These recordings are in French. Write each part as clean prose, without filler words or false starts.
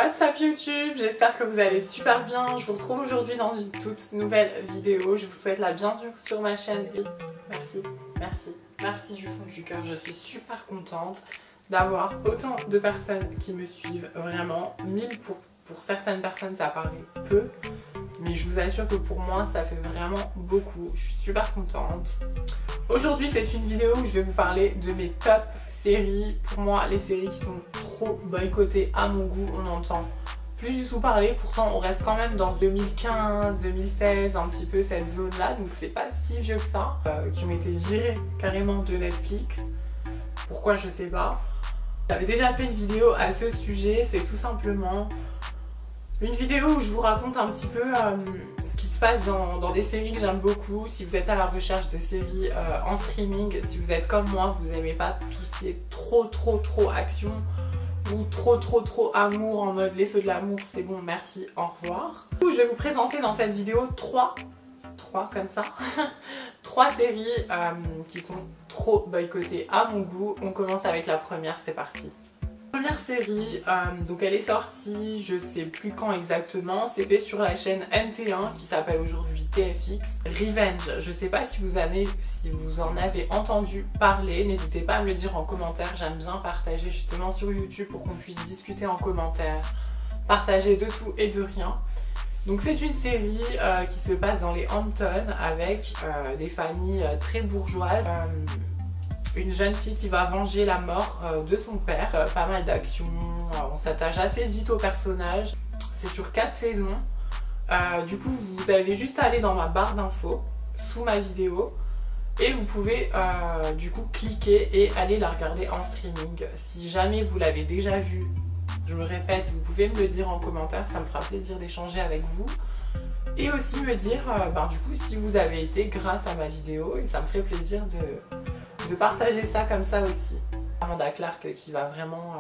What's up YouTube, j'espère que vous allez super bien. Je vous retrouve aujourd'hui dans une toute nouvelle vidéo. Je vous souhaite la bienvenue sur ma chaîne et merci du fond du cœur. Je suis super contente d'avoir autant de personnes qui me suivent. Vraiment, 1000 pour certaines personnes ça paraît peu, mais je vous assure que pour moi ça fait vraiment beaucoup. Je suis super contente. Aujourd'hui c'est une vidéo où je vais vous parler de mes top séries. Pour moi les séries qui sont trop boycottées à mon goût, on n'entend plus du tout parler, pourtant on reste quand même dans 2015, 2016, un petit peu cette zone là, donc c'est pas si vieux que ça, qui ont été virés carrément de Netflix. Pourquoi je sais pas. J'avais déjà fait une vidéo à ce sujet, c'est tout simplement une vidéo où je vous raconte un petit peu ce qui se passe dans des séries que j'aime beaucoup. Si vous êtes à la recherche de séries en streaming, si vous êtes comme moi, vous n'aimez pas tout ce qui est trop action ou trop amour, en mode les feux de l'amour, c'est bon, merci, au revoir. Du coup, je vais vous présenter dans cette vidéo trois comme ça, 3 séries qui sont trop boycottées à mon goût. On commence avec la première, c'est parti. Première série, donc elle est sortie, je sais plus quand exactement, c'était sur la chaîne NT1 qui s'appelle aujourd'hui TFX. Revenge, je sais pas si vous en avez entendu parler, n'hésitez pas à me le dire en commentaire, j'aime bien partager justement sur YouTube pour qu'on puisse discuter en commentaire, partager de tout et de rien. Donc c'est une série qui se passe dans les Hamptons avec des familles très bourgeoises. Une jeune fille qui va venger la mort de son père. Pas mal d'action, on s'attache assez vite au personnage. C'est sur 4 saisons. Du coup, vous avez juste à aller dans ma barre d'infos, sous ma vidéo. Et vous pouvez du coup cliquer et aller la regarder en streaming. Si jamais vous l'avez déjà vue, je me répète, vous pouvez me le dire en commentaire, ça me fera plaisir d'échanger avec vous. Et aussi me dire du coup si vous avez été grâce à ma vidéo, et ça me ferait plaisir de partager ça comme ça aussi. Amanda Clarke qui va vraiment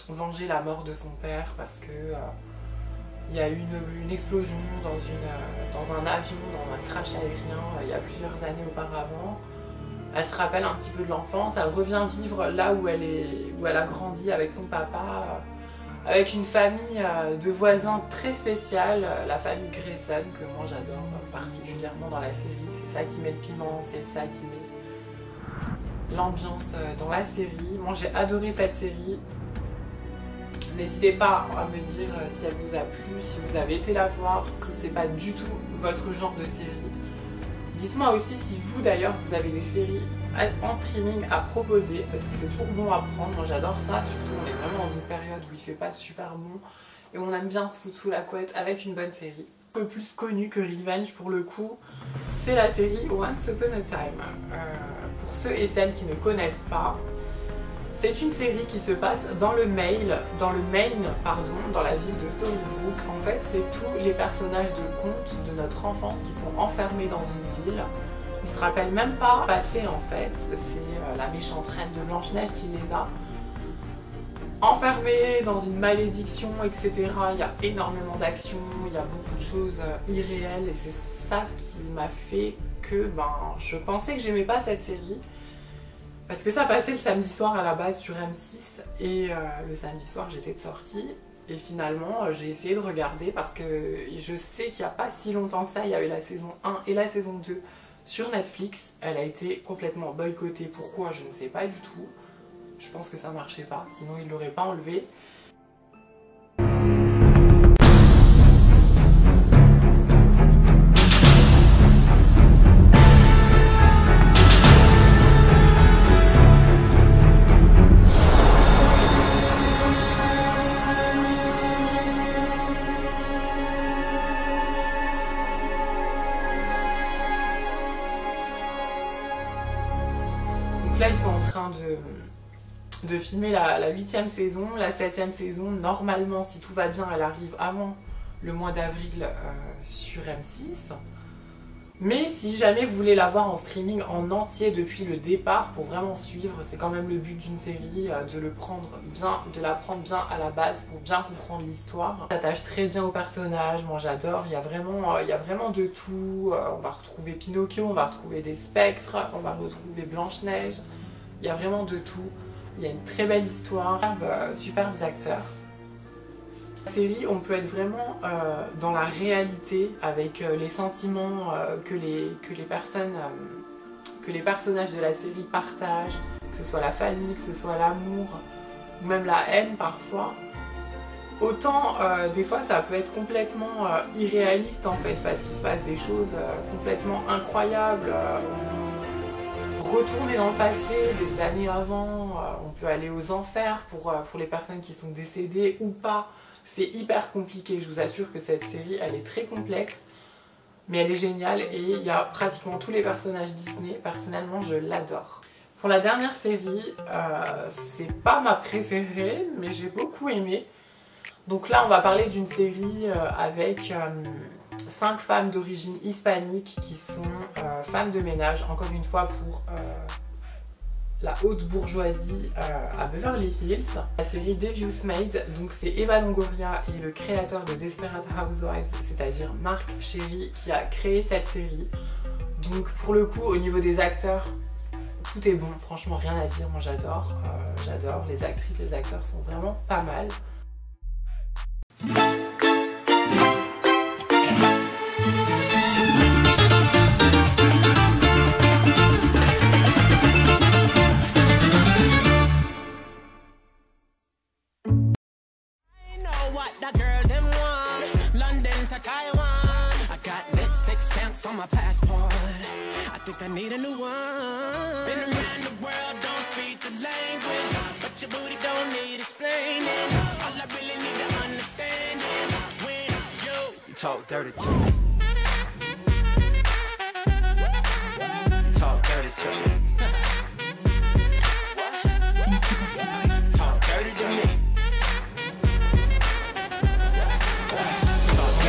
venger la mort de son père parce que il y a eu une explosion dans un avion, dans un crash aérien il y a plusieurs années auparavant. Elle se rappelle un petit peu de l'enfance, elle revient vivre là où elle a grandi avec son papa, avec une famille de voisins très spéciale, la famille Grayson, que moi j'adore particulièrement dans la série. C'est ça qui met le piment, c'est ça qui met l'ambiance dans la série. Moi j'ai adoré cette série. N'hésitez pas à me dire si elle vous a plu, si vous avez été la voir, si c'est pas du tout votre genre de série. Dites-moi aussi si vous d'ailleurs vous avez des séries en streaming à proposer, parce que c'est toujours bon à prendre. Moi j'adore ça, surtout on est vraiment dans une période où il fait pas super bon et on aime bien se foutre sous la couette avec une bonne série. Un peu plus connue que Revenge pour le coup, c'est la série Once Upon a Time. Pour ceux et celles qui ne connaissent pas, c'est une série qui se passe dans le Maine, dans la ville de Storybrooke. En fait, c'est tous les personnages de contes de notre enfance qui sont enfermés dans une ville. Ils se rappellent même pas passé en fait. C'est la méchante reine de Blanche-Neige qui les a enfermés dans une malédiction, etc. Il y a énormément d'actions, il y a beaucoup de choses irréelles et c'est ça qui m'a fait que je pensais que j'aimais pas cette série. Parce que ça passait le samedi soir à la base sur M6 et le samedi soir j'étais de sortie et finalement j'ai essayé de regarder parce que je sais qu'il n'y a pas si longtemps que ça, il y avait la saison 1 et la saison 2 sur Netflix. Elle a été complètement boycottée, pourquoi je ne sais pas du tout. Je pense que ça marchait pas, sinon ils l'auraient pas enlevée. Là ils sont en train de filmer la 8e saison, la 7e saison. Normalement si tout va bien elle arrive avant le mois d'avril sur M6. Mais si jamais vous voulez la voir en streaming en entier depuis le départ pour vraiment suivre, c'est quand même le but d'une série, de la prendre bien à la base pour bien comprendre l'histoire. On s'attache très bien aux personnages, moi j'adore, il y a vraiment de tout. On va retrouver Pinocchio, on va retrouver des spectres, on va retrouver Blanche-Neige, il y a vraiment de tout. Il y a une très belle histoire, superbes acteurs. Série, on peut être vraiment dans la réalité avec les sentiments que les personnages de la série partagent, que ce soit la famille, que ce soit l'amour, ou même la haine parfois. Autant des fois ça peut être complètement irréaliste en fait, parce qu'il se passe des choses complètement incroyables. On peut retourner dans le passé, des années avant, on peut aller aux enfers pour les personnes qui sont décédées ou pas. C'est hyper compliqué, je vous assure que cette série elle est très complexe, mais elle est géniale et il y a pratiquement tous les personnages Disney. Personnellement je l'adore. Pour la dernière série, c'est pas ma préférée, mais j'ai beaucoup aimé. Donc là on va parler d'une série avec 5 femmes d'origine hispanique qui sont femmes de ménage, encore une fois pour la haute bourgeoisie à Beverly Hills. La série Devious Maids, donc c'est Eva Longoria et le créateur de Desperate Housewives, c'est-à-dire Marc Cherry, qui a créé cette série. Donc pour le coup, au niveau des acteurs, tout est bon, franchement rien à dire, moi j'adore. J'adore, les actrices, les acteurs sont vraiment pas mal. On my passport, I think I need a new one. Been around the world, don't speak the language, but your booty don't need explaining. All I really need to understand is when you talk dirty to me. Talk dirty to me. Talk dirty to me.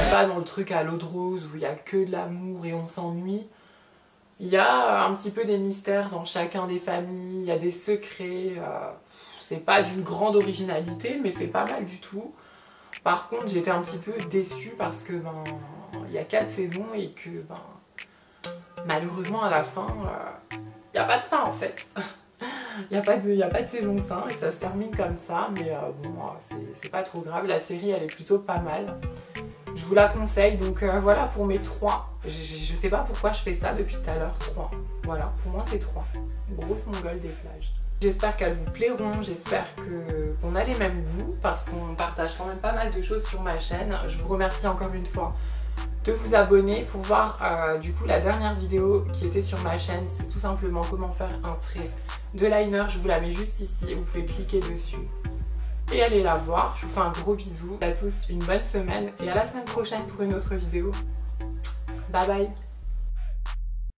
Pas dans le truc à l'eau de rose où il n'y a que de l'amour et on s'ennuie. Il y a un petit peu des mystères dans chacun des familles, il y a des secrets. C'est pas d'une grande originalité, mais c'est pas mal du tout. Par contre, j'étais un petit peu déçue parce que il y a 4 saisons et que malheureusement à la fin, il n'y a pas de fin en fait. Il n'y a pas de saison 5 et ça se termine comme ça, mais bon, c'est pas trop grave. La série elle est plutôt pas mal. Je vous la conseille, donc voilà pour mes 3. Je sais pas pourquoi je fais ça depuis tout à l'heure, 3. Voilà, pour moi c'est 3. Grosse mongole des plages. J'espère qu'elles vous plairont, j'espère qu'on a les mêmes goûts, parce qu'on partage quand même pas mal de choses sur ma chaîne. Je vous remercie encore une fois de vous abonner pour voir du coup la dernière vidéo qui était sur ma chaîne. C'est tout simplement comment faire un trait de liner. Je vous la mets juste ici, vous pouvez cliquer dessus et allez la voir. Je vous fais un gros bisou à tous, une bonne semaine et à la semaine prochaine pour une autre vidéo. Bye bye.